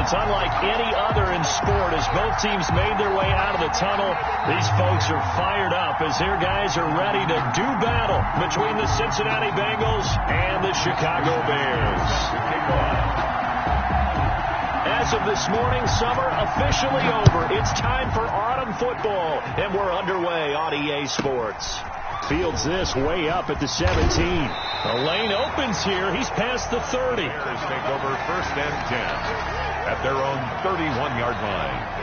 It's unlike any other in sport as both teams made their way out of the tunnel. These folks are fired up as their guys are ready to do battle between the Cincinnati Bengals and the Chicago Bears. As of this morning, summer officially over. It's time for autumn football, and we're underway on EA Sports. Fields this way up at the 17. The lane opens here. He's past the 30. Bears take over 1st and 10 at their own 31-yard line.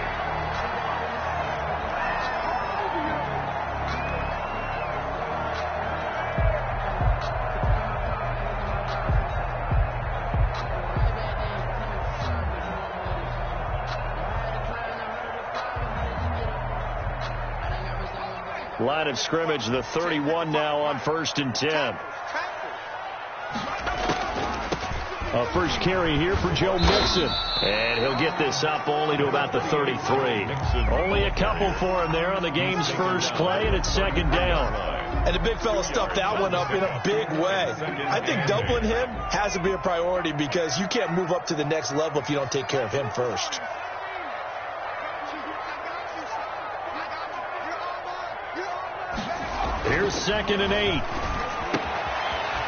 Line of scrimmage, the 31 now on 1st and 10. A first carry here for Joe Mixon. And he'll get this up only to about the 33. Only a couple for him there on the game's first play, and it's 2nd down. And the big fella stuffed that one up in a big way. I think doubling him has to be a priority because you can't move up to the next level if you don't take care of him first. Here's 2nd and 8.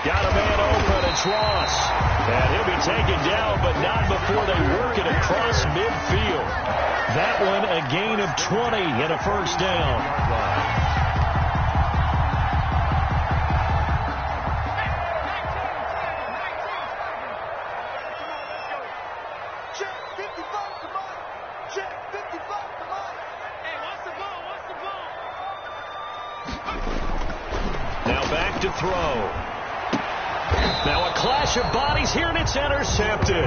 Got a man open. It's Ross. And he'll be taken down, but not before they work it across midfield. That one a gain of 20 and a 1st down. To throw. Now a clash of bodies here, and it's intercepted.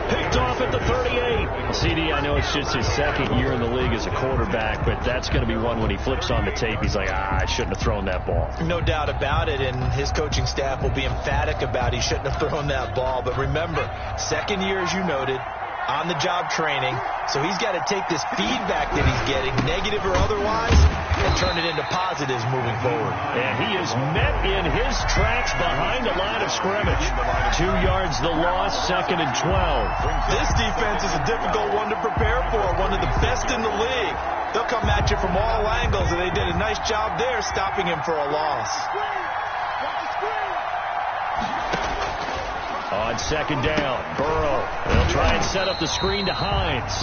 Picked off at the 38. CD, I know it's just his 2nd year in the league as a quarterback, but that's going to be one when he flips on the tape. He's like, I shouldn't have thrown that ball. No doubt about it, and his coaching staff will be emphatic about he shouldn't have thrown that ball. But remember, 2nd year, as you noted, on-the-job training, so he's got to take this feedback that he's getting, negative or otherwise, and turn it into positives moving forward. And he is met in his tracks behind the line of scrimmage. 2 yards the loss, 2nd and 12. This defense is a difficult one to prepare for, one of the best in the league. They'll come at you from all angles, and they did a nice job there stopping him for a loss. On 2nd down, Burrow. They'll try and set up the screen to Hines.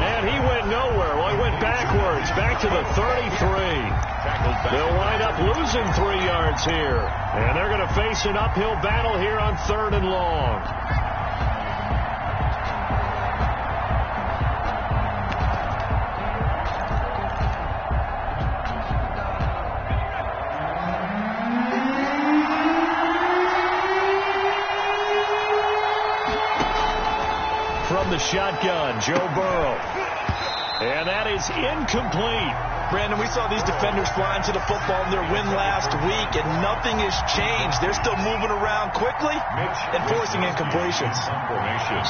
And he went nowhere. Well, he went backwards, back to the 33. They'll wind up losing 3 yards here. And they're going to face an uphill battle here on 3rd and long. From the shotgun, Joe Burrow. And that is incomplete. Brandon, we saw these defenders flying to the football in their win last week, and nothing has changed. They're still moving around quickly and forcing incompletions.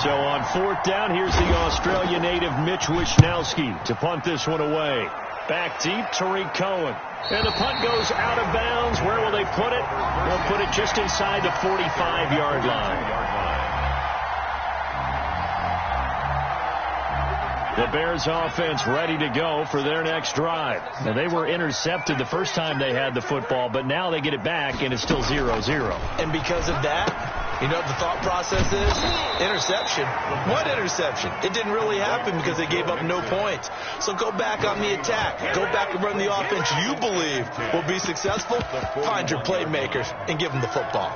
So on 4th down, here's the Australia native Mitch Wishnowski to punt this one away. Back deep, Tariq Cohen. And the punt goes out of bounds. Where will they put it? They'll put it just inside the 45-yard line. The Bears offense ready to go for their next drive. Now, they were intercepted the first time they had the football, but now they get it back, and it's still 0-0. And because of that, you know what the thought process is? Interception. What interception? It didn't really happen because they gave up no points. So go back on the attack. Go back and run the offense you believe will be successful. Find your playmakers and give them the football.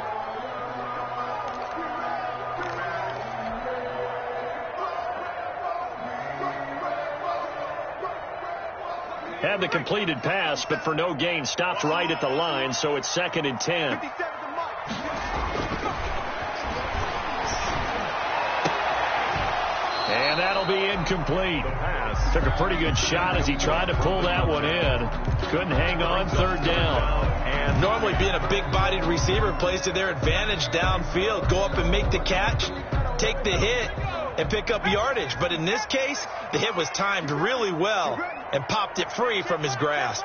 Had the completed pass, but for no gain, stopped right at the line, so it's 2nd and 10. And that'll be incomplete. Took a pretty good shot as he tried to pull that one in. Couldn't hang on, 3rd down. And normally being a big-bodied receiver plays to their advantage downfield. Go up and make the catch, take the hit, and pick up yardage. But in this case, the hit was timed really well and popped it free from his grasp.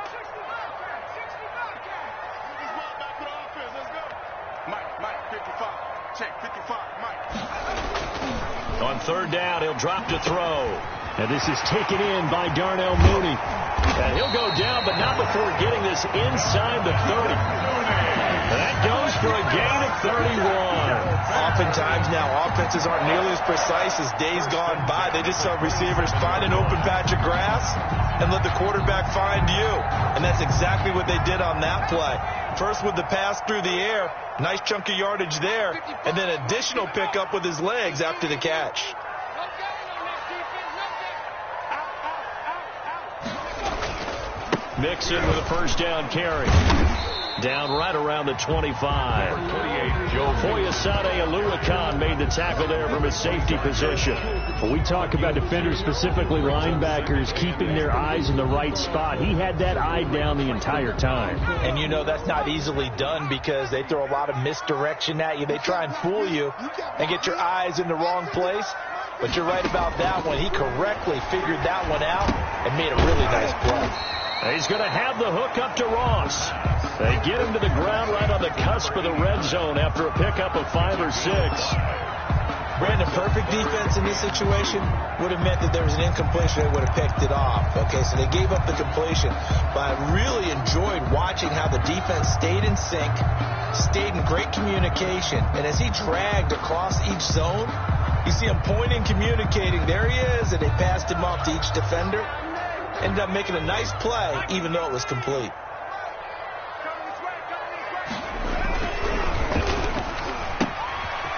On On third down, he'll drop to throw. And this is taken in by Darnell Mooney. And he'll go down, but not before getting this inside the 30. That goes for a gain of 31. Oftentimes now, offenses aren't nearly as precise as days gone by. They just saw receivers find an open patch of grass and let the quarterback find you. And that's exactly what they did on that play. First with the pass through the air, nice chunk of yardage there, and then additional pickup with his legs after the catch. Mixon with a first down carry. Down right around the 25. Foyesade Aluakan made the tackle there from his safety position. When we talk about defenders, specifically linebackers, keeping their eyes in the right spot, he had that eye down the entire time. And you know that's not easily done because they throw a lot of misdirection at you. They try and fool you and get your eyes in the wrong place. But you're right about that one. He correctly figured that one out and made a really nice play. He's going to have the hook up to Ross. They get him to the ground right on the cusp of the red zone after a pickup of 5 or 6. Brandon, perfect defense in this situation would have meant that there was an incompletion. They would have picked it off. Okay, so they gave up the completion. But I really enjoyed watching how the defense stayed in sync, stayed in great communication. And as he dragged across each zone, you see him pointing, communicating. There he is, and they passed him off to each defender. Ended up making a nice play, even though it was complete.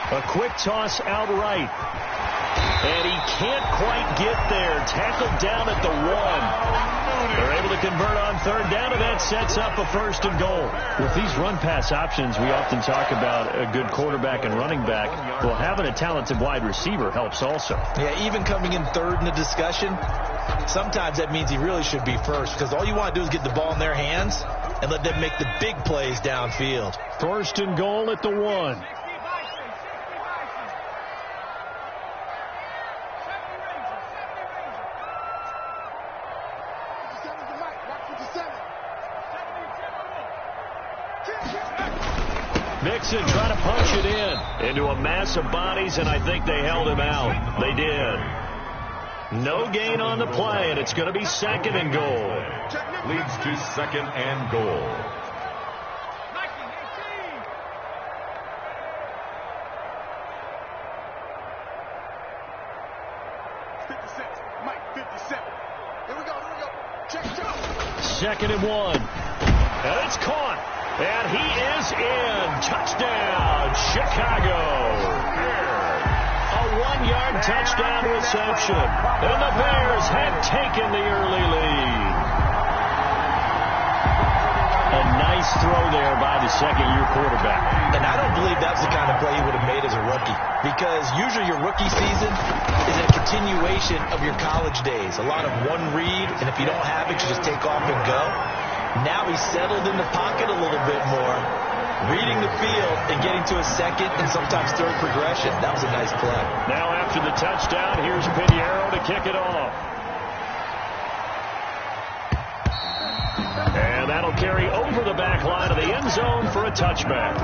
A quick toss out right. And he can't quite get there. Tackled down at the 1. They're able to convert on third down, and that sets up a first and goal. With these run-pass options, we often talk about a good quarterback and running back. Well, having a talented wide receiver helps also. Yeah, even coming in third in the discussion, sometimes that means he really should be first because all you want to do is get the ball in their hands and let them make the big plays downfield. First and goal at the 1. Mixon trying to punch it in into a mass of bodies, and I think they held him out. They did. No gain on the play, and it's going to be second and goal. Leads to second and goal. Second and 1. And it's caught. And he is in. Touchdown, Chicago. A 1-yard touchdown reception. And the Bears have taken the early lead. A nice throw there by the second-year quarterback. And I don't believe that's the kind of play he would have made as a rookie. Because usually your rookie season is a continuation of your college days. A lot of one read, and if you don't have it, you just take off and go. Now he's settled in the pocket a little bit more, reading the field and getting to a second and sometimes third progression. That was a nice play. Now after the touchdown, here's Pinheiro to kick it off. And that'll carry over the back line of the end zone for a touchback.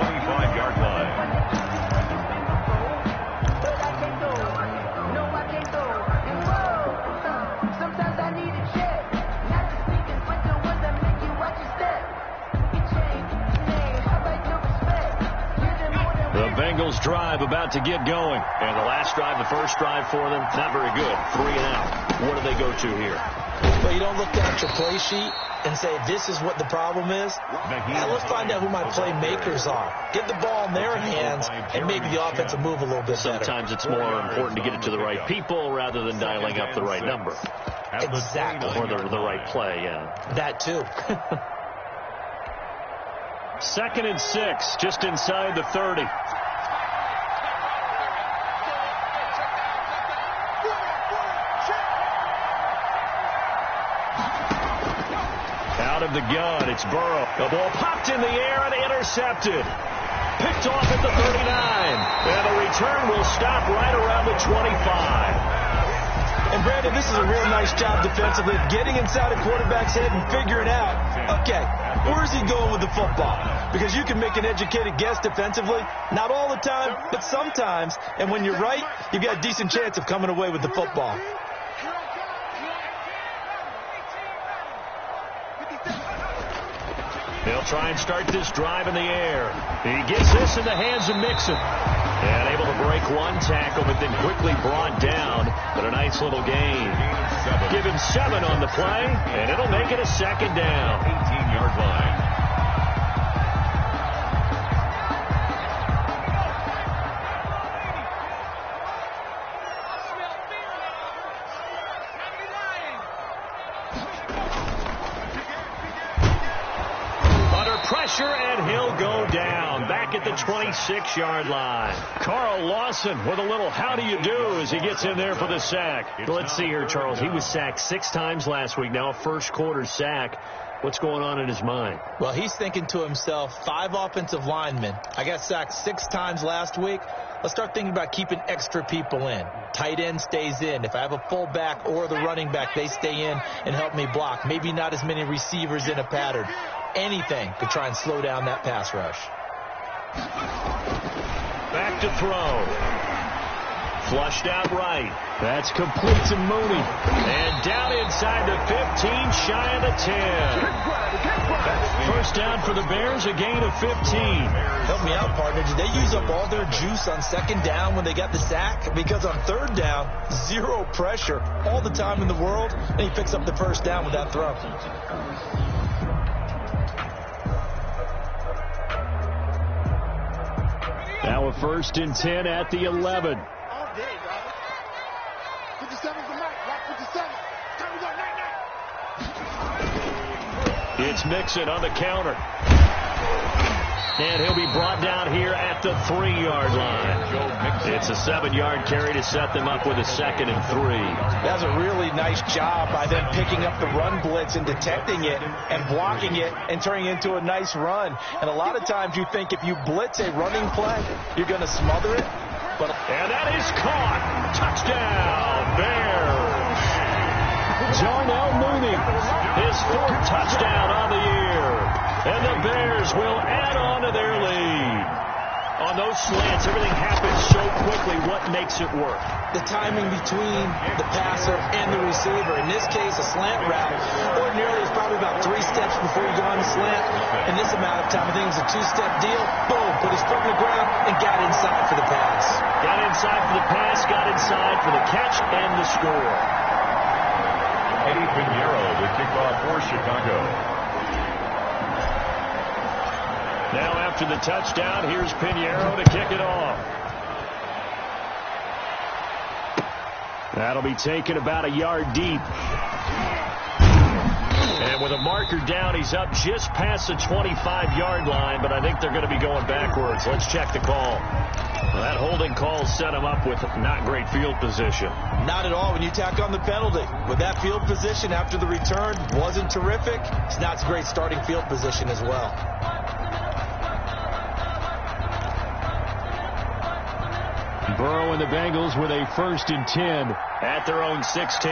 25-yard line. Bengals drive about to get going. And the last drive, the first drive for them, not very good. 3 and out. What do they go to here? Well, you don't look down at your play sheet and say, this is what the problem is. Now let's find out who my playmakers are. Get the ball in their hands and maybe the offensive move a little bit better. Sometimes it's more important to get it to the right people rather than dialing up the right number. Exactly. Or the right play, yeah. That too. Second and 6, just inside the 30. Out of the gun, it's Burrow. The ball popped in the air and intercepted. Picked off at the 39. And the return will stop right around the 25. And Brandon, this is a real nice job defensively of getting inside a quarterback's head and figuring out, okay, where's he going with the football? Because you can make an educated guess defensively, not all the time, but sometimes. And when you're right, you've got a decent chance of coming away with the football. They'll try and start this drive in the air. He gets this in the hands of Mixon. And able to break one tackle, but then quickly brought down. But a nice little gain. Give him 7 on the play, and it'll make it a second down. 18-yard line. Pressure, and he'll go down back at the 26-yard line. Carl Lawson with a little how do you do as he gets in there for the sack. Let's see here, Charles. He was sacked 6 times last week. Now a first-quarter sack. What's going on in his mind? Well, he's thinking to himself, 5 offensive linemen. I got sacked 6 times last week. Let's start thinking about keeping extra people in. Tight end stays in. If I have a fullback or the running back, they stay in and help me block. Maybe not as many receivers in a pattern. Anything to try and slow down that pass rush. Back to throw. Flushed out right. That's complete to Mooney. And down inside the 15, shy of the 10. First down for the Bears, a gain of 15. Help me out, partner. Did they use up all their juice on second down when they got the sack? Because on third down, 0 pressure all the time in the world, and he picks up the first down with that throw. Now a 1st and 10 at the 11. It's Mixon on the counter. And he'll be brought down here at the 3-yard line. It's a 7-yard carry to set them up with a 2nd and 3. That's a really nice job by them picking up the run blitz and detecting it and blocking it and turning it into a nice run. And a lot of times you think if you blitz a running play, you're going to smother it. And that is caught. Touchdown, Bears. Darnell Mooney. His 4th touchdown on the year. And the Bears will add on to their lead. On those slants, everything happens so quickly. What makes it work? The timing between the passer and the receiver. In this case, a slant route. Ordinarily, it's probably about 3 steps before you go on the slant. In this amount of time, I think it was a 2-step deal. Boom, put his foot in the ground and got inside for the pass. Got inside for the pass, got inside for the catch and the score. Eddie Pinheiro, the kickoff for Chicago. Now after the touchdown, here's Pinheiro to kick it off. That'll be taken about a yard deep. And with a marker down, he's up just past the 25-yard line, but I think they're going to be going backwards. Let's check the call. Well, that holding call set him up with not great field position. Not at all when you tack on the penalty. With that field position after the return wasn't terrific. It's not a great starting field position as well. Burrow and the Bengals with a 1st and 10 at their own 16.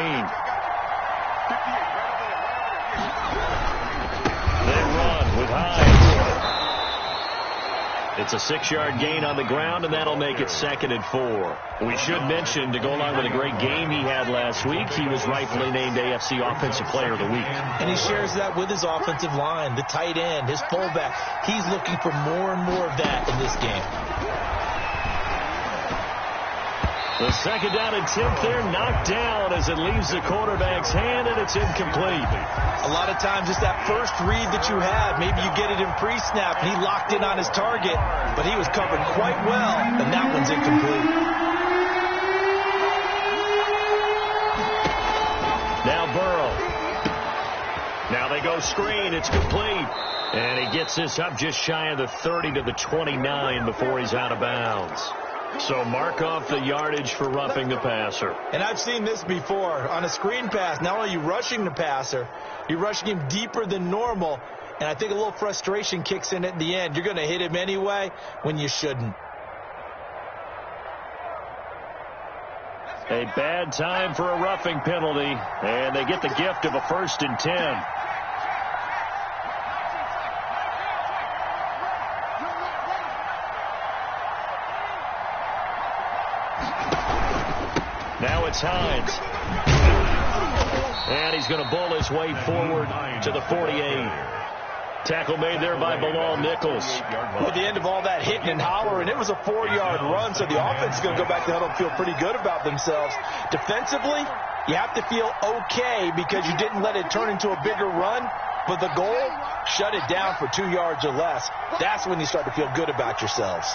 They run with Hines. It's a 6-yard gain on the ground, and that'll make it 2nd and 4. We should mention, to go along with a great game he had last week, he was rightfully named AFC Offensive Player of the Week. And he shares that with his offensive line, the tight end, his fullback. He's looking for more and more of that in this game. The 2nd down and 10th there, knocked down as it leaves the quarterback's hand, and it's incomplete. A lot of times it's that first read that you have. Maybe you get it in pre-snap, and he locked in on his target, but he was covered quite well, and that one's incomplete. Now Burrow. Now they go screen. It's complete. And he gets this up just shy of the 30 to the 29 before he's out of bounds. So mark off the yardage for roughing the passer. And I've seen this before. On a screen pass, not only are you rushing the passer, you're rushing him deeper than normal. And I think a little frustration kicks in at the end. You're going to hit him anyway when you shouldn't. A bad time for a roughing penalty, and they get the gift of a 1st and 10. Now it's Hines. And he's going to bull his way forward to the 48. Tackle made there by Bilal Nichols. At the end of all that hitting and hollering, it was a 4-yard run, so the offense is going to go back to huddle and feel pretty good about themselves. Defensively, you have to feel okay because you didn't let it turn into a bigger run, but the goal, shut it down for 2 yards or less. That's when you start to feel good about yourselves.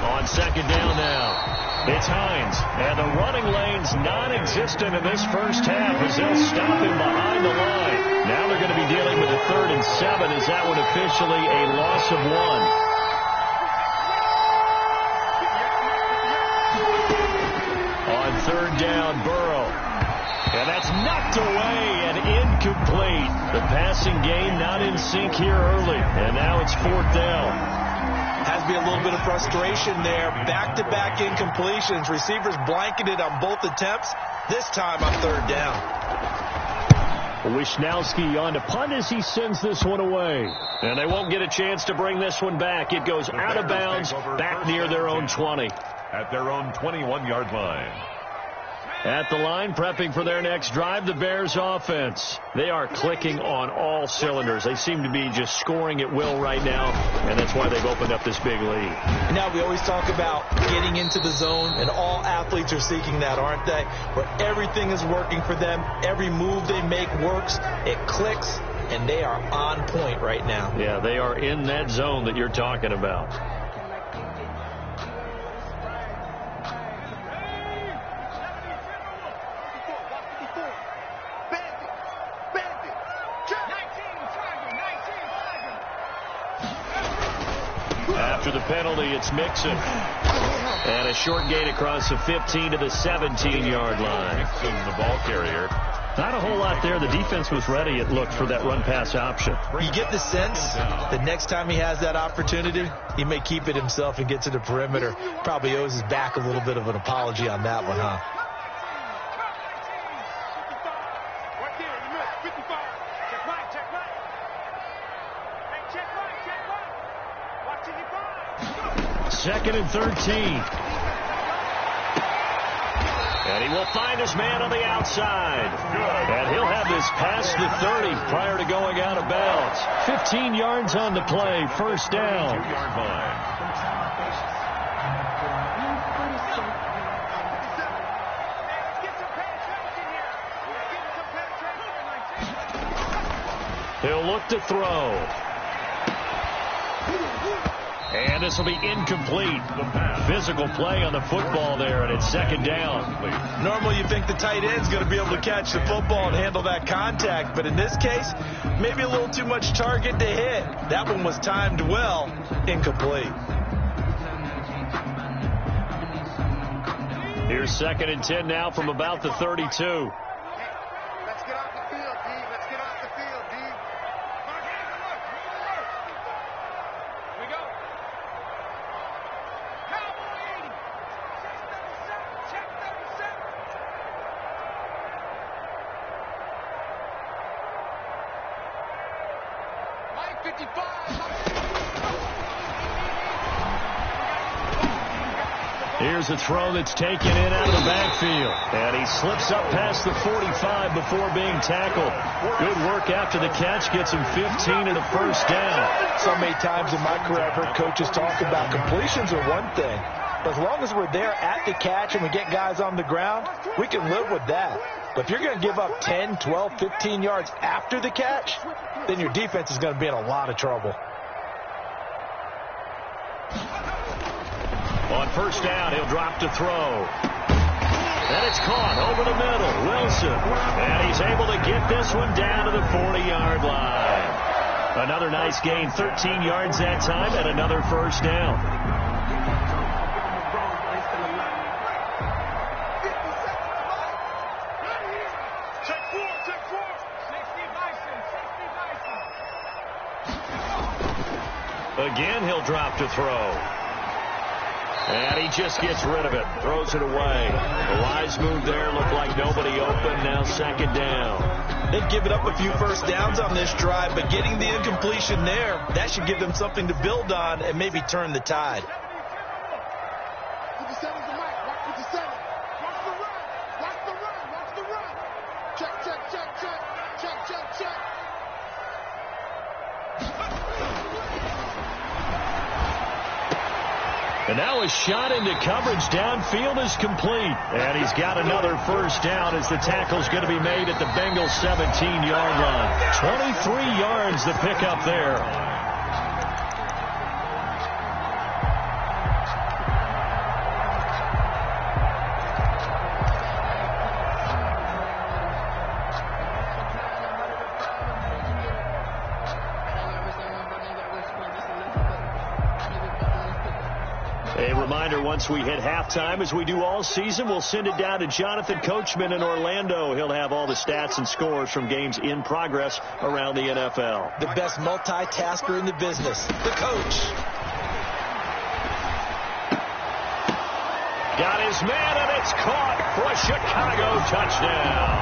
On 2nd down now. It's Hines, and the running lane's non-existent in this first half as they'll stop him behind the line. Now they're going to be dealing with a 3rd and 7 as that one officially a loss of 1. On 3rd down, Burrow. And that's knocked away and incomplete. The passing game not in sync here early, and now it's 4th down. Has to be a little bit of frustration there. Back-to-back incompletions. Receivers blanketed on both attempts. This time on 3rd down. Wisnowski on to punt as he sends this one away. And they won't get a chance to bring this one back. It goes out of bounds back near their own 20. At their own 21-yard line. At the line, prepping for their next drive, the Bears offense. They are clicking on all cylinders. They seem to be just scoring at will right now, and that's why they've opened up this big lead. Now, we always talk about getting into the zone, and all athletes are seeking that, aren't they? Where everything is working for them. Every move they make works. It clicks, and they are on point right now. Yeah, they are in that zone that you're talking about. After the penalty, it's Mixon. And a short gain across the 15 to the 17-yard line. Mixon, the ball carrier. Not a whole lot there. The defense was ready, it looked, for that run-pass option. You get the sense that next time he has that opportunity, he may keep it himself and get to the perimeter. Probably owes his back a little bit of an apology on that one, huh? Second and 13. And he will find his man on the outside. And he'll have this past the 30 prior to going out of bounds. 15 yards on the play. 1st down. 2-yard line. He'll look to throw. And this will be incomplete. Physical play on the football there, and it's 2nd down. Normally you think the tight end's going to be able to catch the football and handle that contact, but in this case, maybe a little too much target to hit. That one was timed well. Incomplete. Here's 2nd and 10 now from about the 32. Here's a throw that's taken in out of the backfield. And he slips up past the 45 before being tackled. Good work after the catch. Gets him 15 and a 1st down. So many times in my career, I've heard coaches talk about completions are one thing. But as long as we're there at the catch and we get guys on the ground, we can live with that. But if you're going to give up 10, 12, 15 yards after the catch, then your defense is going to be in a lot of trouble. On 1st down, he'll drop to throw. And it's caught over the middle. Wilson. And he's able to get this one down to the 40-yard line. Another nice gain, 13 yards that time, and another 1st down. Again, he'll drop to throw. And he just gets rid of it, throws it away. The wise move there, looked like nobody open, now second down. They've given up a few first downs on this drive, but getting the incompletion there, that should give them something to build on and maybe turn the tide. And now a shot into coverage downfield is complete. And he's got another first down as the tackle's going to be made at the Bengals 17-yard line. 23 yards the pickup there. Once we hit halftime, as we do all season, we'll send it down to Jonathan Coachman in Orlando. He'll have all the stats and scores from games in progress around the NFL. The best multitasker in the business, the coach. Got his man, and it's caught for a Chicago touchdown.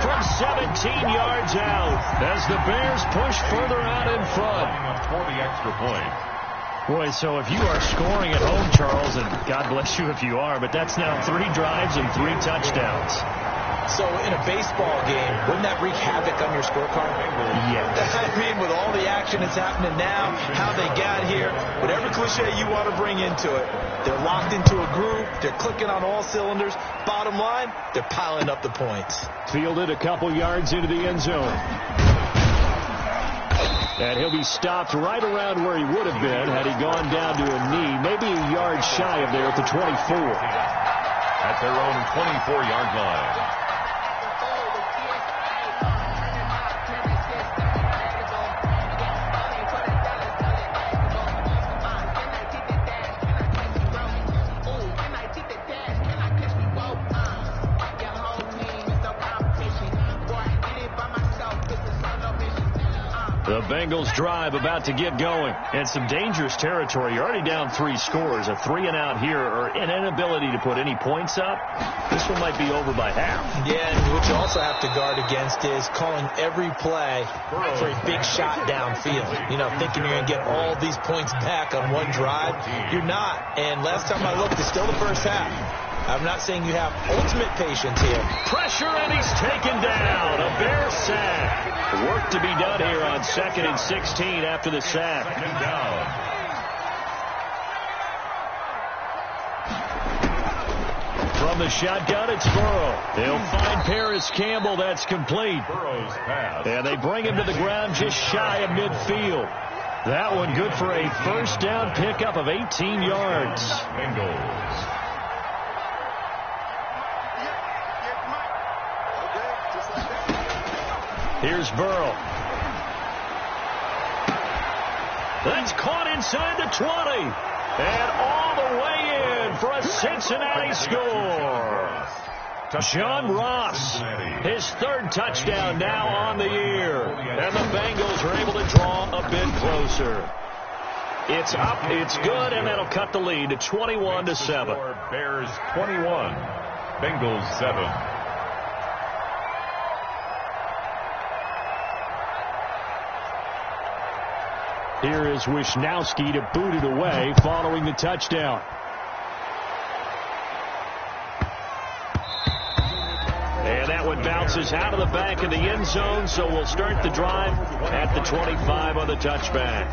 From 17 yards out, as the Bears push further out in front. For the extra point. Boy, so if you are scoring at home, Charles, and God bless you if you are, but that's now 3 drives and 3 touchdowns. So in a baseball game, wouldn't that wreak havoc on your scorecard? Yeah. I mean, with all the action that's happening now, how they got here, whatever cliche you want to bring into it, they're locked into a group, they're clicking on all cylinders. Bottom line, they're piling up the points. Fielded a couple yards into the end zone. And he'll be stopped right around where he would have been had he gone down to a knee, maybe a yard shy of there at the 24. At their own 24-yard line. The Bengals drive about to get going. And some dangerous territory. You're already down 3 scores. A 3-and-out here or an inability to put any points up. This one might be over by half. Yeah, and what you also have to guard against is calling every play for a big shot downfield. You know, thinking you're going to get all these points back on one drive. You're not. And last time I looked, it's still the first half. I'm not saying you have ultimate patience here. Pressure, and he's taken down. A Bear sack. Work to be done here on 2nd and 16 after the sack. Second down. From the shotgun, it's Burrow. They'll find Paris Campbell. That's complete. Burrow's pass. And they bring him to the ground just shy of midfield. That one good for a first down pickup of 18 yards. Bengals. Here's Burrow. That's caught inside the 20. And all the way in for a Cincinnati score. John Ross, his 3rd touchdown now on the year. And the Bengals are able to draw a bit closer. It's up, it's good, and that'll cut the lead to 21-7. Bears 21, Bengals 7. Here is Wisnowski to boot it away following the touchdown. And that one bounces out of the back of the end zone, so we'll start the drive at the 25 on the touchback.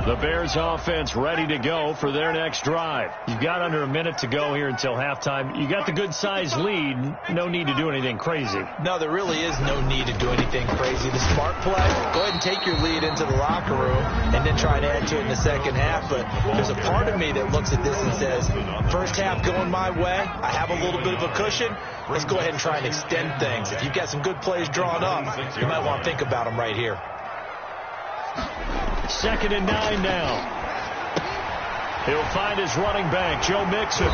The Bears offense ready to go for their next drive. You've got under a minute to go here until halftime. You got the good size lead. No need to do anything crazy. No, there really is no need to do anything crazy. The smart play, go ahead and take your lead into the locker room and then try and add to it in the second half. But there's a part of me that looks at this and says, first half going my way, I have a little bit of a cushion. Let's go ahead and try and extend things. If you've got some good plays drawn up, you might want to think about them right here. 2nd and 9 now. He'll find his running back, Joe Mixon.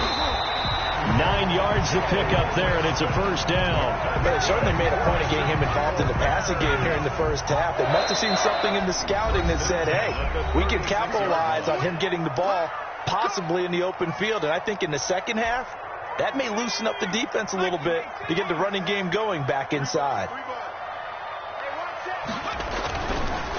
9 yards to pick up there, and it's a first down. They certainly made a point of getting him involved in the passing game here in the first half. They must have seen something in the scouting that said, hey, we can capitalize on him getting the ball possibly in the open field. And I think in the second half, that may loosen up the defense a little bit to get the running game going back inside.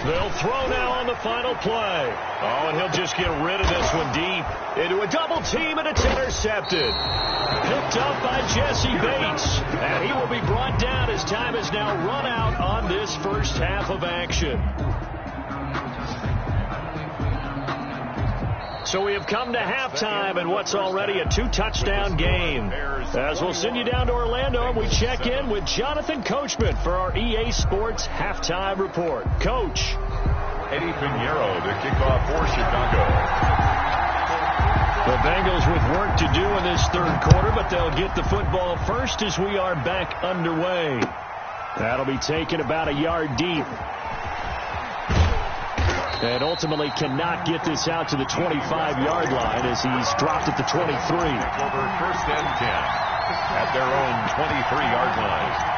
They'll throw now on the final play. Oh, and he'll just get rid of this one deep into a double team, and it's intercepted. Picked up by Jesse Bates. And he will be brought down as time has now run out on this first half of action. So we have come to halftime in what's already a 2-touchdown game. As we'll send you down to Orlando, and we check in with Jonathan Coachman for our EA Sports Halftime Report. Coach. Eddie Pinheiro, the kickoff for Chicago. The Bengals with work to do in this third quarter, but they'll get the football first as we are back underway. That'll be taken about a yard deep. And ultimately cannot get this out to the 25-yard line as he's dropped at the 23. Over first and 10 at their own 23-yard line.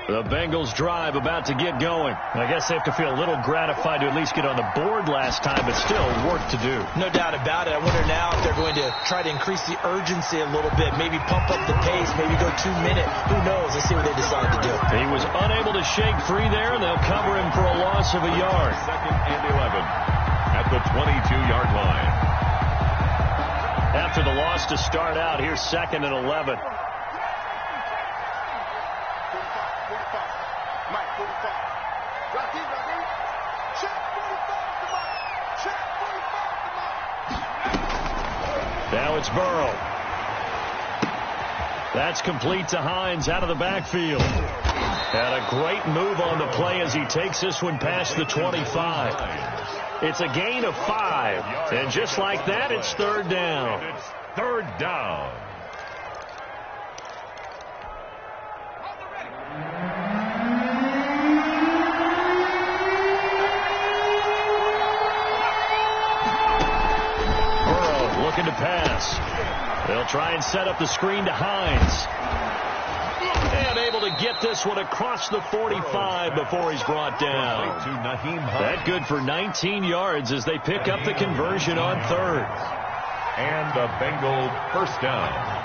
The Bengals drive about to get going. I guess they have to feel a little gratified to at least get on the board last time, but still work to do. No doubt about it. I wonder now if they're going to try to increase the urgency a little bit, maybe pump up the pace, maybe go 2 minutes. Who knows? Let's see what they decide to do. He was unable to shake free there, and they'll cover him for a loss of a yard. Second and 11 at the 22-yard line. After the loss to start out, here's second and 11. Now it's Burrow. That's complete to Hines out of the backfield. And a great move on the play as he takes this one past the 25. It's a gain of 5. And just like that, it's third down. It's third down. To pass. They'll try and set up the screen to Hines. And able to get this one across the 45 before he's brought down. That good for 19 yards as they pick up the conversion on third. And a Bengal first down.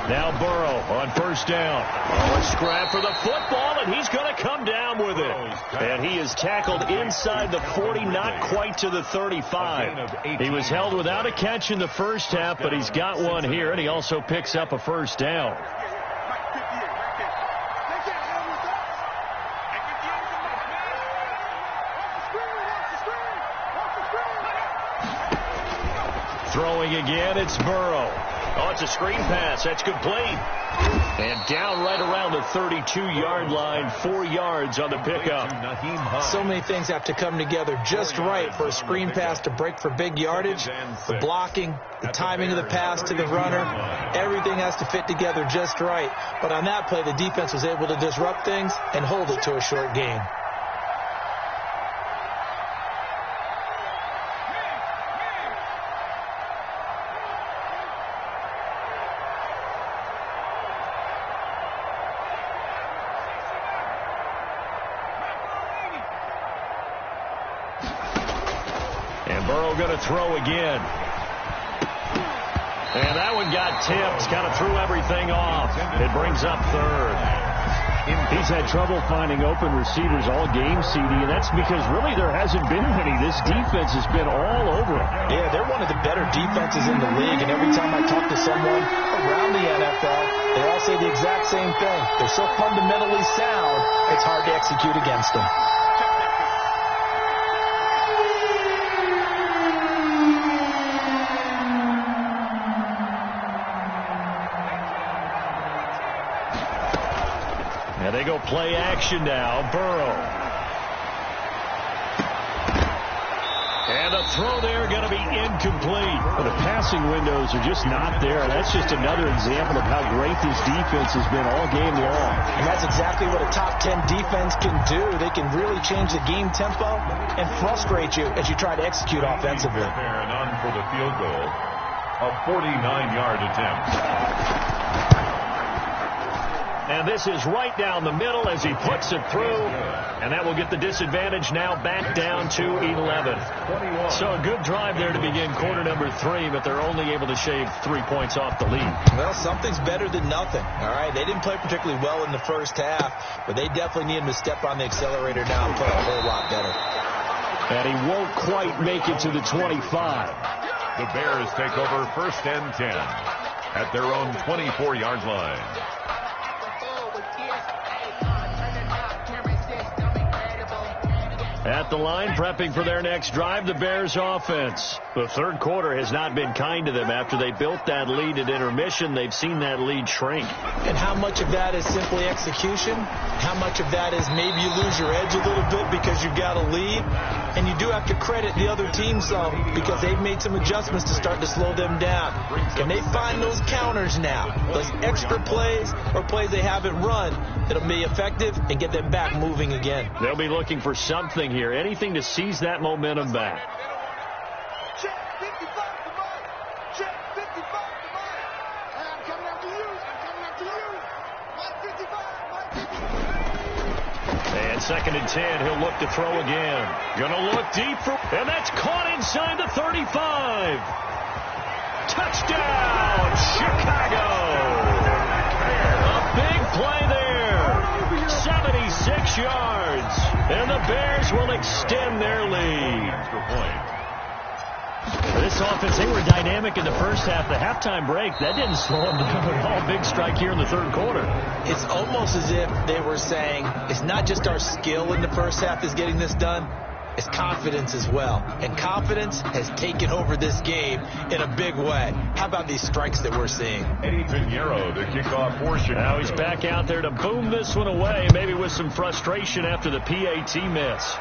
Now Burrow on first down. Oh, a scrap for the football, and he's going to come down with it. And he is tackled inside the 40, not quite to the 35. He was held without a catch in the first half, but he's got one here, and he also picks up a first down. Throwing again, it's Burrow. Oh, it's a screen pass. That's complete. And down right around the 32-yard line, 4 yards on the pickup. So many things have to come together just right for a screen pass to break for big yardage. The blocking, the timing of the pass to the runner, everything has to fit together just right. But on that play, the defense was able to disrupt things and hold it to a short gain. Burrow going to throw again. And that one got tipped, kind of threw everything off. It brings up third. He's had trouble finding open receivers all game, CD, and that's because really there hasn't been many. This defense has been all over him. Yeah, they're one of the better defenses in the league, and every time I talk to someone around the NFL, they all say the exact same thing. They're so fundamentally sound, it's hard to execute against them. And they go play action now. Burrow. And a throw there going to be incomplete. Well, the passing windows are just not there. That's just another example of how great this defense has been all game long. And that's exactly what a top 10 defense can do. They can really change the game tempo and frustrate you as you try to execute offensively. And on for the field goal, a 49-yard attempt. And this is right down the middle as he puts it through. And that will get the disadvantage now back down to 11. So a good drive there to begin quarter number 3, but they're only able to shave 3 points off the lead. Well, something's better than nothing. All right, they didn't play particularly well in the first half, but they definitely need him to step on the accelerator now and play a whole lot better. And he won't quite make it to the 25. The Bears take over 1st and 10 at their own 24-yard line. At the line, prepping for their next drive, the Bears offense. The third quarter has not been kind to them. After they built that lead at intermission, they've seen that lead shrink. And how much of that is simply execution? How much of that is maybe you lose your edge a little bit because you've got a lead? And you do have to credit the other team some because they've made some adjustments to start to slow them down. Can they find those counters now? Those extra plays or plays they haven't run that'll be effective and get them back moving again. They'll be looking for something here, anything to seize that momentum back. Check 55 to Mike. Check 55 to Mike. I'm coming after you. I'm coming after you. Mike 55. Mike 55. And 2nd and 10, he'll look to throw again. Gonna look deep for, and that's caught inside the 35. Touchdown, Chicago. A big play there. 76 yards. And the Bears will extend their lead. This offense, they were dynamic in the first half. The halftime break, that didn't slow them down at all. Big strike here in the third quarter. It's almost as if they were saying, it's not just our skill in the first half that's getting this done, it's confidence as well. And confidence has taken over this game in a big way. How about these strikes that we're seeing? Eddie Pinheiro, the kickoff for Chicago. Now he's back out there to boom this one away, maybe with some frustration after the PAT miss.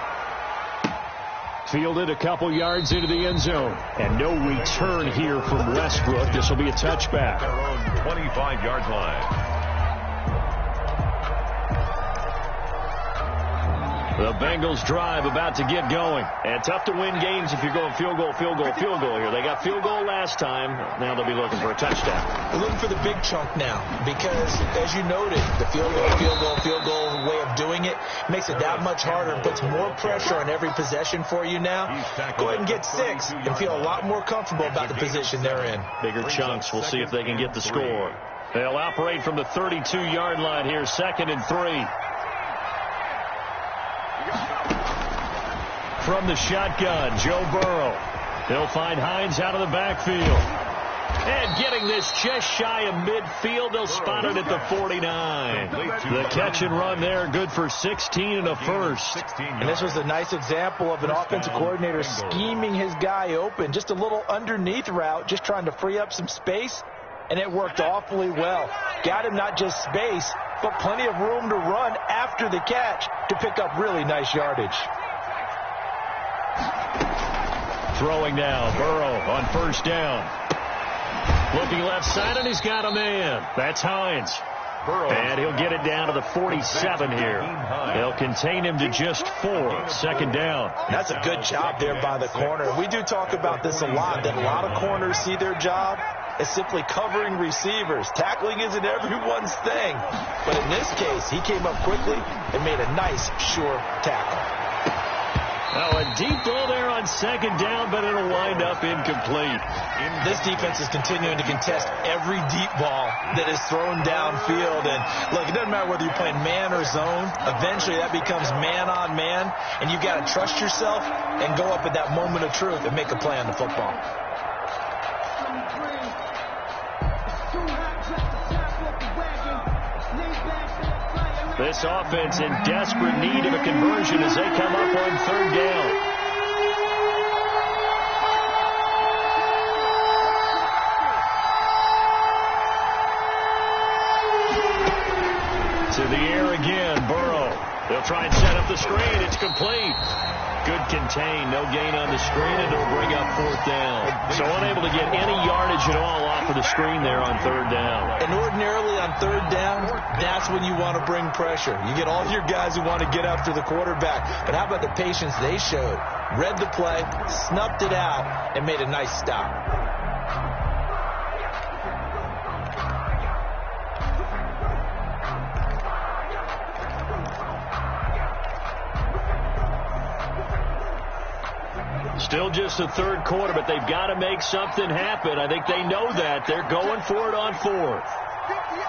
Fielded a couple yards into the end zone. And no return here from Westbrook. This will be a touchback. Their own 25-yard line. The Bengals drive about to get going. And tough to win games if you're going field goal here. They got field goal last time. Now they'll be looking for a touchdown. We're looking for the big chunk now because, as you noted, the field goal way of doing it makes it that much harder and puts more pressure on every possession for you now. Go ahead and get 6 and feel a lot more comfortable about the position they're in. Bigger chunks. We'll see if they can get the score. They'll operate from the 32-yard line here, 2nd and 3. From the shotgun, Joe Burrow. He'll find Hines out of the backfield. And getting this just shy of midfield, they'll spot it at the 49. The catch and run there, good for 16 and a first. And this was a nice example of an offensive coordinator scheming his guy open. Just a little underneath route, just trying to free up some space. And it worked awfully well. Got him not just space, but plenty of room to run after the catch to pick up really nice yardage. Throwing now, Burrow on first down. Looking left side, and he's got a man. That's Hines. And he'll get it down to the 47 here. They'll contain him to just 4. 2nd down. That's a good job there by the corner. We do talk about this a lot, that a lot of corners see their job as simply covering receivers. Tackling isn't everyone's thing. But in this case, he came up quickly and made a nice, sure tackle. Oh, a deep ball there on 2nd down, but it'll wind up incomplete. This defense is continuing to contest every deep ball that is thrown downfield. And look, it doesn't matter whether you're playing man or zone. Eventually that becomes man on man, and you've got to trust yourself and go up at that moment of truth and make a play on the football. This offense in desperate need of a conversion as they come up on 3rd down. To the air again, Burrow. They'll try and set up the screen. It's complete. Good contain. No gain on the screen, and it'll bring up fourth down. So unable to get any yardage at all off of the screen there on third down. And ordinarily on third down, that's when you want to bring pressure. You get all your guys who want to get after the quarterback. But how about the patience they showed? Read the play, snuffed it out, and made a nice stop. Still just a third quarter, but they've got to make something happen. I think they know that. They're going for it on fourth. 58.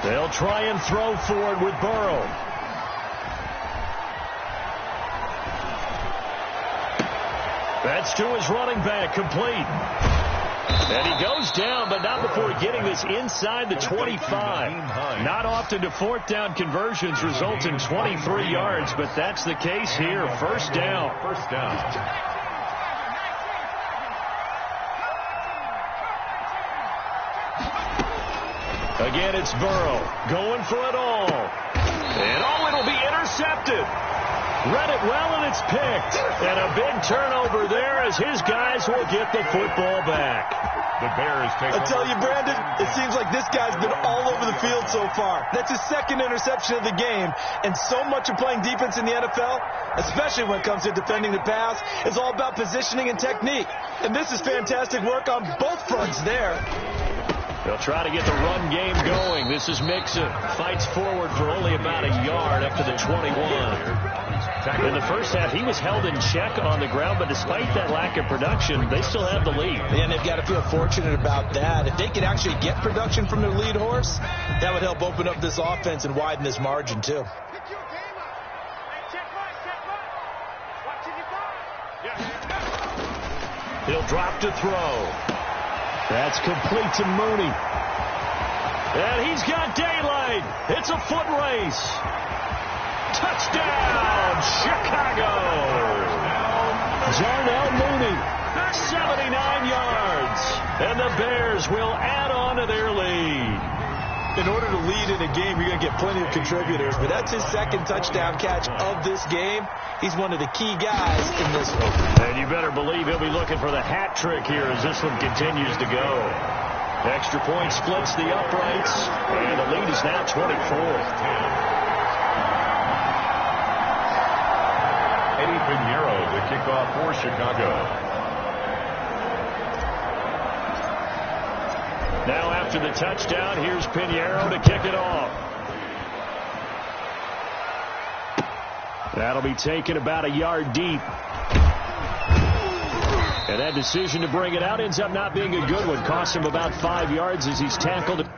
They'll try and throw for it with Burrow. That's to his running back, complete. And he goes down, but not before getting this inside the 25. Not often do fourth down conversions result in 23 yards, but that's the case here. First down. First down. Again, it's Burrow going for it all. And it'll be intercepted. Read it well, and it's picked. And a big turnover there as his guys will get the football back. The Bears take I tell you, Brandon, it seems like this guy's been all over the field so far. That's his second interception of the game. And so much of playing defense in the NFL, especially when it comes to defending the pass, is all about positioning and technique. And this is fantastic work on both fronts there. They'll try to get the run game going. This is Mixon. Fights forward for only about a yard up to the 21. In the first half, he was held in check on the ground, but despite that lack of production, they still have the lead. And they've got to feel fortunate about that. If they could actually get production from their lead horse, that would help open up this offense and widen this margin, too. He'll drop to throw. That's complete to Mooney. And he's got daylight. It's a foot race. Touchdown, Chicago. Darnell Mooney, 79 yards. And the Bears will add on to their lead. In order to lead in a game, you're going to get plenty of contributors, but that's his second touchdown catch of this game. He's one of the key guys in this one. And you better believe he'll be looking for the hat trick here as this one continues to go. Extra point splits the uprights, and the lead is now 24. Eddie Pinheiro, the kickoff for Chicago. Now after the touchdown, here's Pinheiro to kick it off. That'll be taken about a yard deep. And that decision to bring it out ends up not being a good one. Costs him about 5 yards as he's tackled.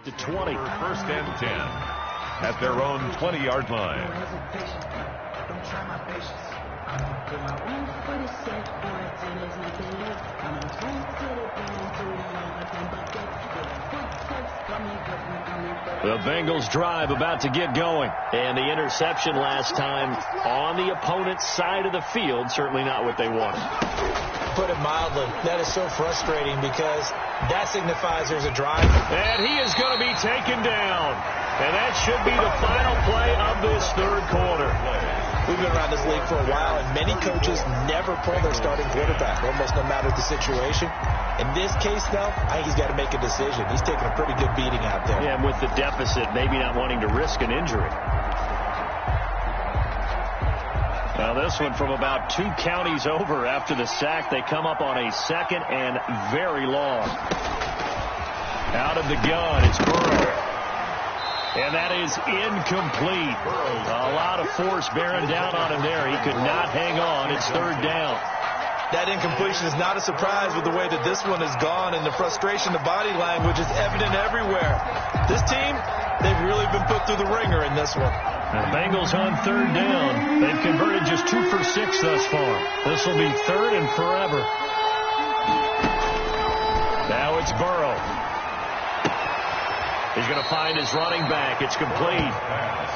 To 20. First and 10 at their own 20-yard line. The Bengals drive about to get going. And the interception last time on the opponent's side of the field, certainly not what they wanted. Put it mildly, that is so frustrating because that signifies there's a drive. And he is going to be taken down. And that should be the final play of this third third quarter. We've been around this league for a while, and many coaches never pull their starting quarterback, almost no matter the situation. In this case, though, I think he's got to make a decision. He's taking a pretty good beating out there. Yeah, and with the deficit, maybe not wanting to risk an injury. Now this one from about 2 counties over after the sack. They come up on a second and very long. Out of the gun, it's Burrow. And that is incomplete. A lot of force bearing down on him there. He could not hang on. It's third down. That incompletion is not a surprise with the way that this one has gone, and the frustration, the body language is evident everywhere. This team, they've really been put through the ringer in this one. The Bengals on third down. They've converted just 2 for 6 thus far. This will be third and forever. Now it's Burrow. He's going to find his running back. It's complete.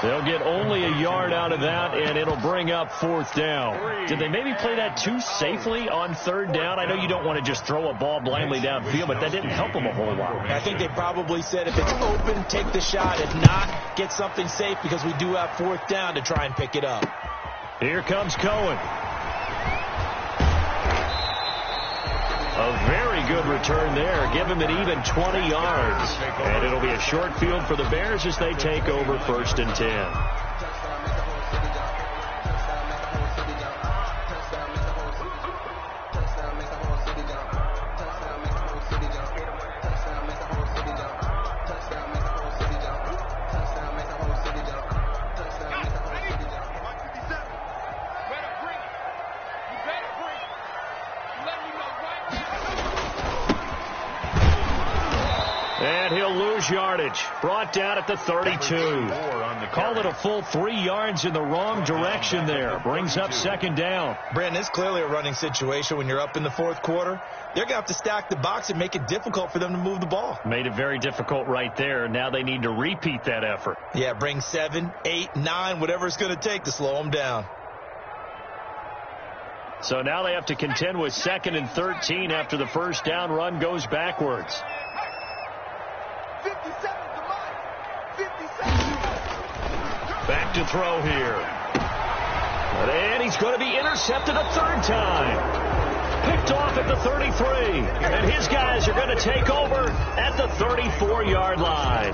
They'll get only a yard out of that, and it'll bring up fourth down. Did they maybe play that too safely on third down? I know you don't want to just throw a ball blindly downfield, but that didn't help them a whole lot. I think they probably said if it's open, take the shot. If not, get something safe because we do have fourth down to try and pick it up. Here comes Cohen. A very good return there. Give him an even 20 yards. And it'll be a short field for the Bears as they take over first and 10. And he'll lose yardage. Brought down at the 32. Call it a full 3 yards in the wrong direction there. Brings up second down. Brandon, it's clearly a running situation when you're up in the fourth quarter. They're going to have to stack the box and make it difficult for them to move the ball. Made it very difficult right there. Now they need to repeat that effort. Yeah, bring 7, 8, 9, whatever it's going to take to slow them down. So now they have to contend with second and 13 after the first down run goes backwards. 57 to Mike. 57. Back to throw here. And he's going to be intercepted a third time. Picked off at the 33. And his guys are going to take over at the 34-yard line.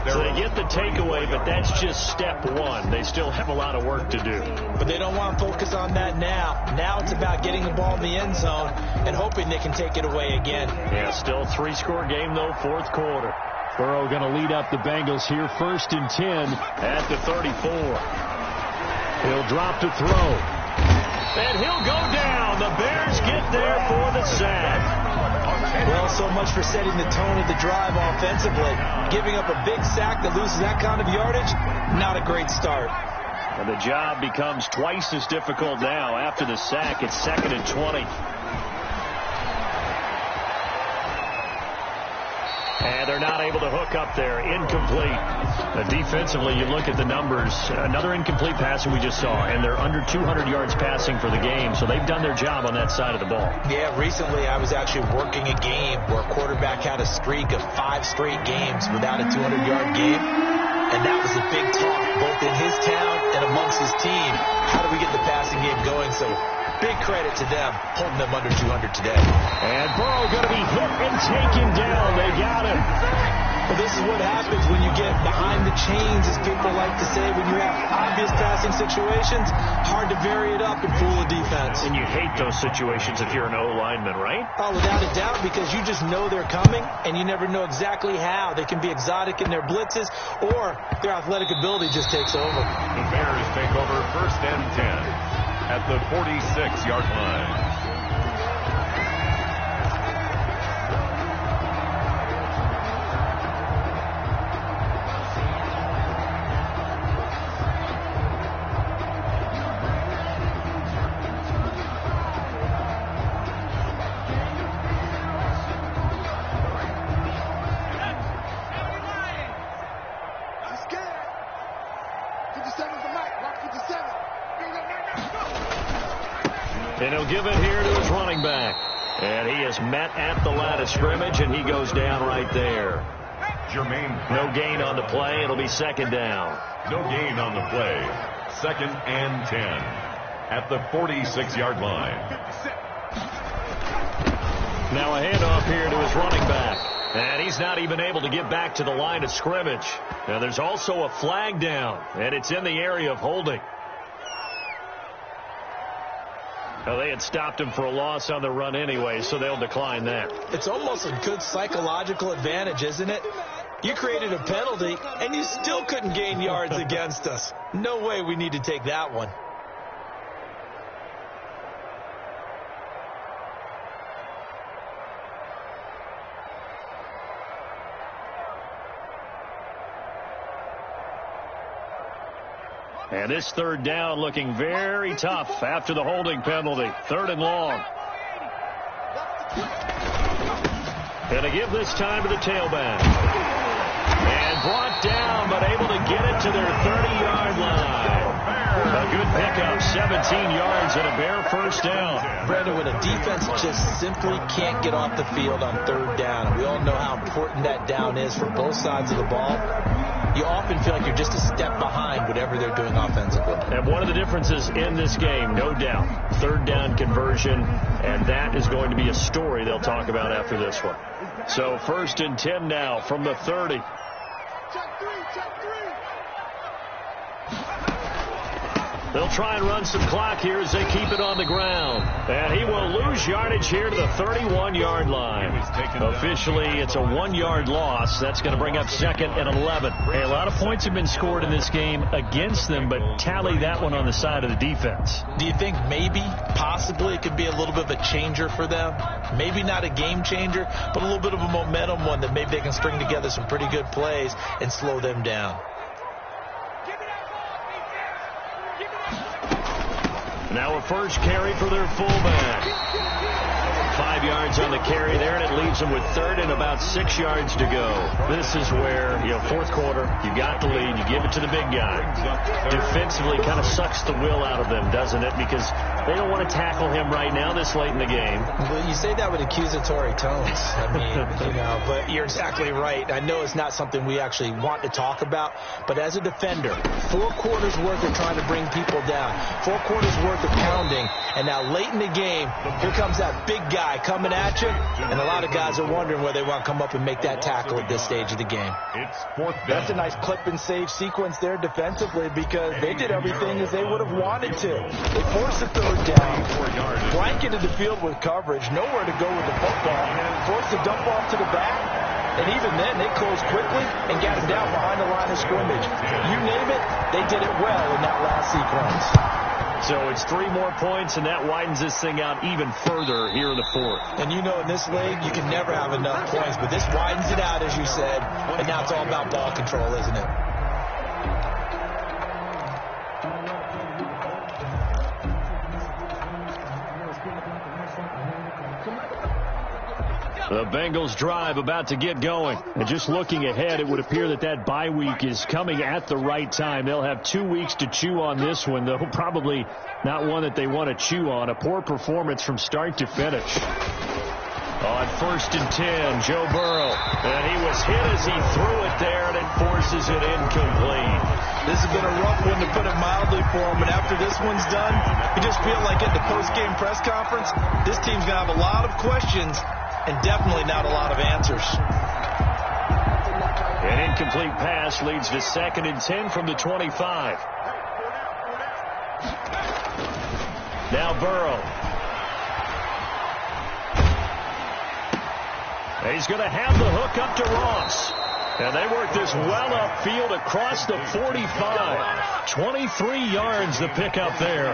So they get the takeaway, but that's just step one. They still have a lot of work to do. But they don't want to focus on that now. Now it's about getting the ball in the end zone and hoping they can take it away again. Yeah, still a 3-score game, though, fourth quarter. Burrow going to lead up the Bengals here, first and 10 at the 34. He'll drop to throw. And he'll go down. The Bears get there for the sack. Well, so much for setting the tone of the drive offensively. Giving up a big sack that loses that kind of yardage, not a great start. And the job becomes twice as difficult now. After the sack, it's second and 20. And they're not able to hook up there. Incomplete. Defensively, you look at the numbers. Another incomplete passing we just saw, and they're under 200 yards passing for the game, so they've done their job on that side of the ball. Yeah, recently I was actually working a game where a quarterback had a streak of 5 straight games without a 200-yard game, and that was a big talk both in his town and amongst his team. How do we get the passing game going? So big credit to them, holding them under 200 today. And Burrow going to be hit and taken down. They got him. But this is what happens when you get behind the chains, as people like to say, when you have obvious passing situations. Hard to vary it up and fool the defense. And you hate those situations if you're an O-lineman, right? Oh, without a doubt, because you just know they're coming, and you never know exactly how. They can be exotic in their blitzes, or their athletic ability just takes over. The Bears take over first and 10 at the 46-yard line. And he'll give it here to his running back. And he is met at the line of scrimmage, and he goes down right there. Jermaine. No gain on the play. It'll be second down. No gain on the play. 2nd and 10 at the 46-yard line. Now a handoff here to his running back. And he's not even able to get back to the line of scrimmage. Now there's also a flag down, and it's in the area of holding. Well, they had stopped him for a loss on the run anyway, so they'll decline that. It's almost a good psychological advantage, isn't it? You created a penalty, and you still couldn't gain yards against us. No way we need to take that one. And this 3rd down looking very tough after the holding penalty. 3rd and long. Going to give this time to the tailback. And brought down, but able to get it to their 30-yard line. A good pickup, 17 yards and a Bear first down. Brandon, when a defense just simply can't get off the field on 3rd down, and we all know how important that down is for both sides of the ball, you often feel like you're just a step behind whatever they're doing offensively. And one of the differences in this game, no doubt, 3rd down conversion, and that is going to be a story they'll talk about after this one. So 1st and 10 now from the 30. Check 3, check 3. They'll try and run some clock here as they keep it on the ground. And he will lose yardage here to the 31-yard line. Officially, it's a 1-yard loss. That's going to bring up 2nd and 11. Hey, a lot of points have been scored in this game against them, but tally that one on the side of the defense. Do you think maybe, possibly, it could be a little bit of a changer for them? Maybe not a game changer, but a little bit of a momentum one that maybe they can string together some pretty good plays and slow them down. Now a first carry for their fullback. 5 yards on the carry there, and it leaves them with 3rd and about 6 yards to go. This is where, 4th quarter, you got the lead, you give it to the big guy. Defensively kind of sucks the will out of them, doesn't it? Because they don't want to tackle him right now this late in the game. Well, you say that with accusatory tones. I mean, but you're exactly right. I know it's not something we actually want to talk about, but as a defender, 4 quarters worth of trying to bring people down, 4 quarters worth of pounding, and now late in the game, here comes that big guy coming at you, and a lot of guys are wondering whether they want to come up and make that tackle at this stage of the game. It's 4th down. That's a nice clip and save sequence there defensively because they did everything as they would have wanted to. They forced the 3rd down, blanketed the field with coverage, nowhere to go with the football, forced the dump off to the back, and even then they closed quickly and got it down behind the line of scrimmage. You name it, they did it well in that last sequence. So it's 3 more points, and that widens this thing out even further here in the 4th. And in this league, you can never have enough points, but this widens it out, as you said, and now it's all about ball control, isn't it? The Bengals drive about to get going. And just looking ahead, it would appear that bye week is coming at the right time. They'll have 2 weeks to chew on this one, though probably not one that they want to chew on. A poor performance from start to finish. On 1st and 10, Joe Burrow. And he was hit as he threw it there, and it forces it incomplete. This has been a rough one, to put it mildly, for him. But after this one's done, you just feel like at the post-game press conference, this team's going to have a lot of questions and definitely not a lot of answers. An incomplete pass leads to 2nd and 10 from the 25. Now Burrow. He's going to have the hook up to Ross. And they work this well upfield across the 45. 23 yards the pickup there.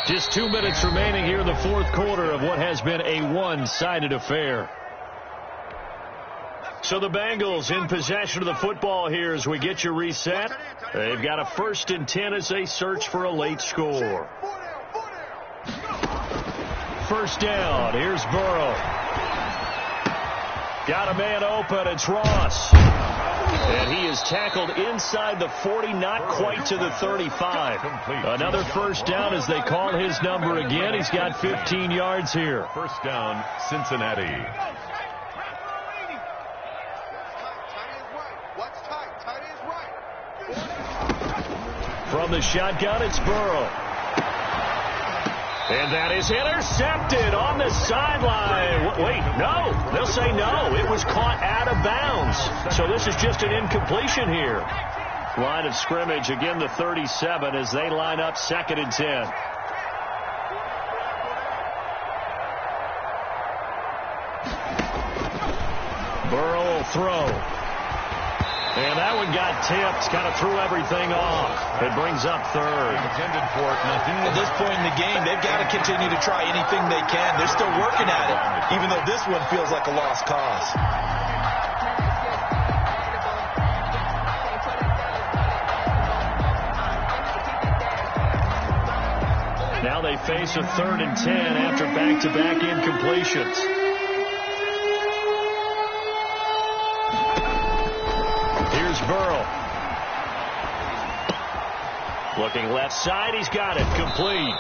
Just 2 minutes remaining here in the 4th quarter of what has been a one-sided affair. So the Bengals in possession of the football here as we get you reset. They've got a 1st and 10 as they search for a late score. 1st down. Here's Burrow. Got a man open. It's Ross. And he is tackled inside the 40, not quite to the 35. Another 1st down as they call his number again. He's got 15 yards here. 1st down, Cincinnati. Tight is right. What's tight? Tight is right. From the shotgun, it's Burrow. And that is intercepted on the sideline. Wait, no. They'll say no. It was caught out of bounds. So this is just an incompletion here. Line of scrimmage, again the 37 as they line up 2nd and 10. Burrow will throw. And that one got tipped, kind of threw everything off. It brings up 3rd. Intended for it, nothing. At this point in the game, they've got to continue to try anything they can. They're still working at it, even though this one feels like a lost cause. Now they face a 3rd and 10 after back-to-back incompletions. Here's Burrow. Looking left side, he's got it, complete.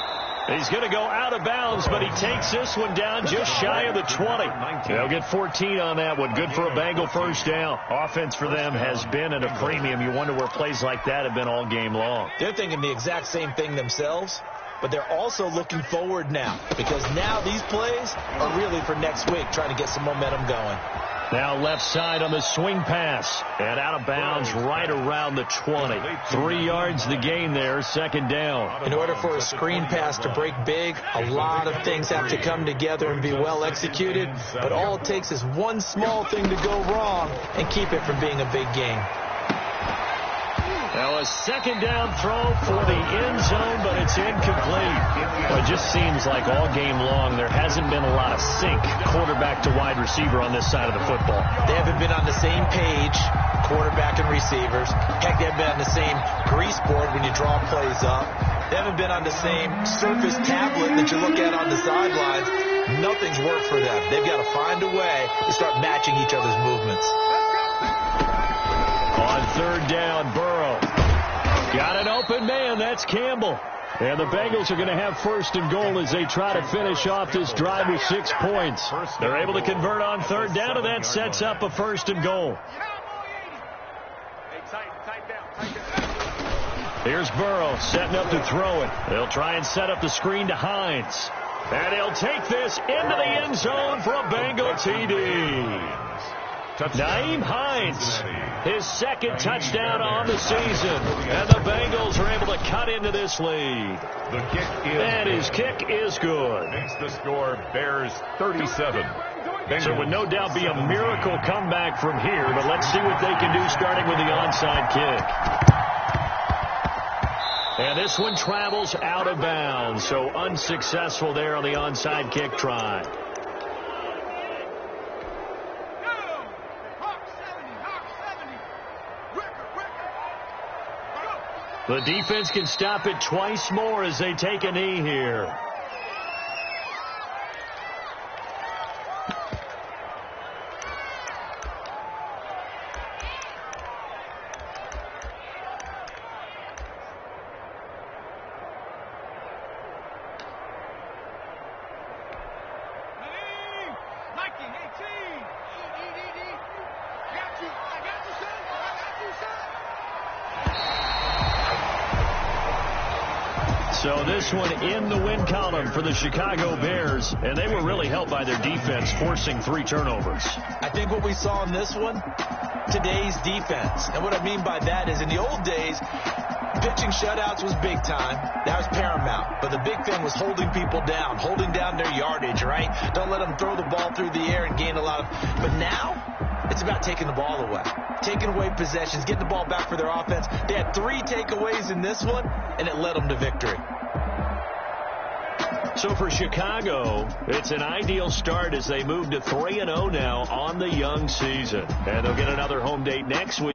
He's going to go out of bounds, but he takes this one down just shy of the 20. They'll get 14 on that one. Good for a Bengal first down. Offense for them has been at a premium. You wonder where plays like that have been all game long. They're thinking the exact same thing themselves, but they're also looking forward now, because now these plays are really for next week, trying to get some momentum going. Now left side on the swing pass. And out of bounds right around the 20. 3 yards the gain there, 2nd down. In order for a screen pass to break big, a lot of things have to come together and be well executed. But all it takes is one small thing to go wrong and keep it from being a big game. Now a 2nd down throw for the end zone, but it's incomplete. Well, it just seems like all game long there hasn't been a lot of sync quarterback to wide receiver on this side of the football. They haven't been on the same page, quarterback and receivers. Heck, they haven't been on the same grease board when you draw plays up. They haven't been on the same surface tablet that you look at on the sidelines. Nothing's worked for them. They've got to find a way to start matching each other's movements. On 3rd down, Burrow. Got an open man. That's Campbell. And the Bengals are going to have 1st and goal as they try to finish off this drive with 6 points. They're able to convert on 3rd down, and that sets up a 1st and goal. Here's Burrow setting up to throw it. They'll try and set up the screen to Hines. And he'll take this into the end zone for a Bengal TD. Nyheim Hines, his 2nd touchdown on the season. And the Bengals are able to cut into this lead. The kick is and his kick is good. Makes the score Bears 37. So it would no doubt be a miracle comeback from here, but let's see what they can do starting with the onside kick. And this one travels out of bounds, so unsuccessful there on the onside kick try. The defense can stop it twice more as they take a knee here. So this one in the win column for the Chicago Bears, and they were really helped by their defense, forcing 3 turnovers. I think what we saw in this one, today's defense. And what I mean by that is in the old days, pitching shutouts was big time. That was paramount. But the big thing was holding people down, holding down their yardage, right? Don't let them throw the ball through the air and gain a lot of... But now, it's about taking the ball away. Taking away possessions, getting the ball back for their offense. They had 3 takeaways in this one, and it led them to victory. So for Chicago, it's an ideal start as they move to 3-0 now on the young season. And they'll get another home date next week.